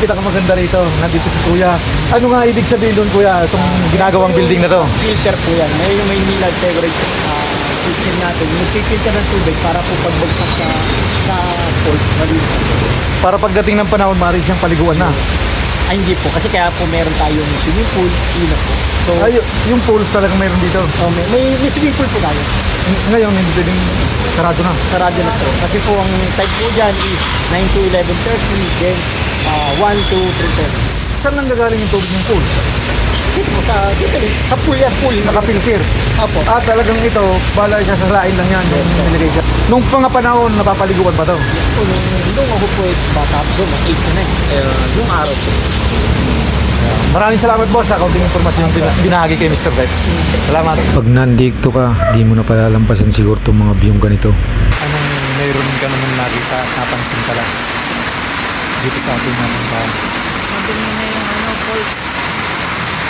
Kita ka maganda rito, nandito si Kuya. Ano nga ibig sabihin doon, Kuya, itong ginagawang building na to? Filter po yan. May Milan Beverage system natin. Nagpipilter ng tubig para po pagbagsak sa fault, malinis. Para pagdating ng panahon, maaari siyang paliguan na. Ay, hindi po. Kasi kaya po meron tayong swimming pool, ino po. So, Ay, yung pools talagang mayroon dito. may swimming pool po tayo. Ngayon, hindi pwedeng sarado na. Sarado na po. Kasi po ang time po dyan is 9 to 11:30, then 1 to 3:30. Saan nang gagaling yung tubig ng pool? Dito po dito rin. Sa pool yan, pool. Nakapilter. Apo. Talagang ito, bala siya sa lain lang yan. Yung nilagay siya. Nung mga panahon, napapaliguan pa to. Po, nung ako po bata po, 8 to 9. Yung araw po. Maraming salamat, boss, sa kaunting informasyon yung binahagi kay Mr. Rex. Salamat. Pag nandito ka, di mo na palalampasan siguro itong mga view ganito. Anong mayroon ka naman nakita, napansin ka lang dito sa ating naman bahay? Sabi mo na yung falls.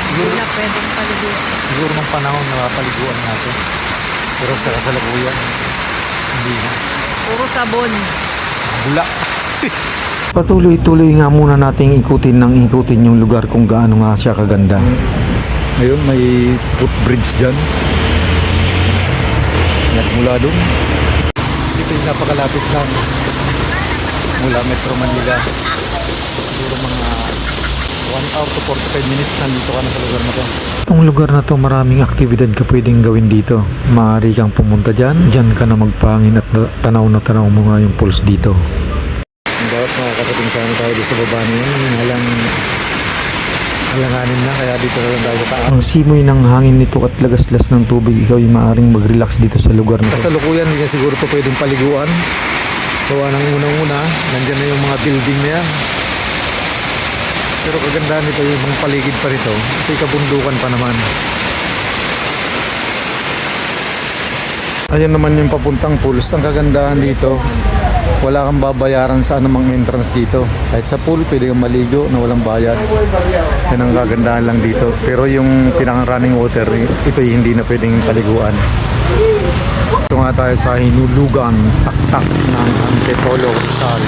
Hindi na pwedeng paliguan. Siguro nung panahon napapaliguan natin. Pero sa kasalukuyan, hindi na. Puro sabon. Bula. Patuloy-tuloy nga muna nating ikutin yung lugar kung gaano nga siya kaganda. Ngayon may footbridge dyan. At mula doon, dito yung napakalapit lang. Mula Metro Manila. Siguro mga 1 hour to 45 minutes nandito ka na sa lugar na to. Itong lugar na to, maraming aktibidad ka pwedeng gawin dito. Maaari kang pumunta dyan. Dyan ka na magpangin at tanaw na tanaw mo nga yung pulse dito. Dapat makakatating sana tayo dito sa baba niya. Alanganin na, kaya dito na lang tayo sa taas. Ang simoy ng hangin nito at lagaslas ng tubig, ikaw yung maaaring mag-relax dito sa lugar na to. Kasalukuyan, hindi na siguro to pwedeng paliguan. Gawa ng unang-una, nandyan na yung mga building na yan. Pero kagandahan nito yung mga paligid pa rito. Ito'y kabundukan pa naman. Ayan naman yung papuntang pools. Ang kagandahan dito, wala kang babayaran sa anumang entrance dito. Kahit sa pool, pwede kang maligo na walang bayad. Yan ang kagandahan lang dito. Pero yung pinaka-running water, ito'y hindi na pwedeng paliguan. Ito nga tayo sa hinulugan, taktak ng Antipolo Rizal.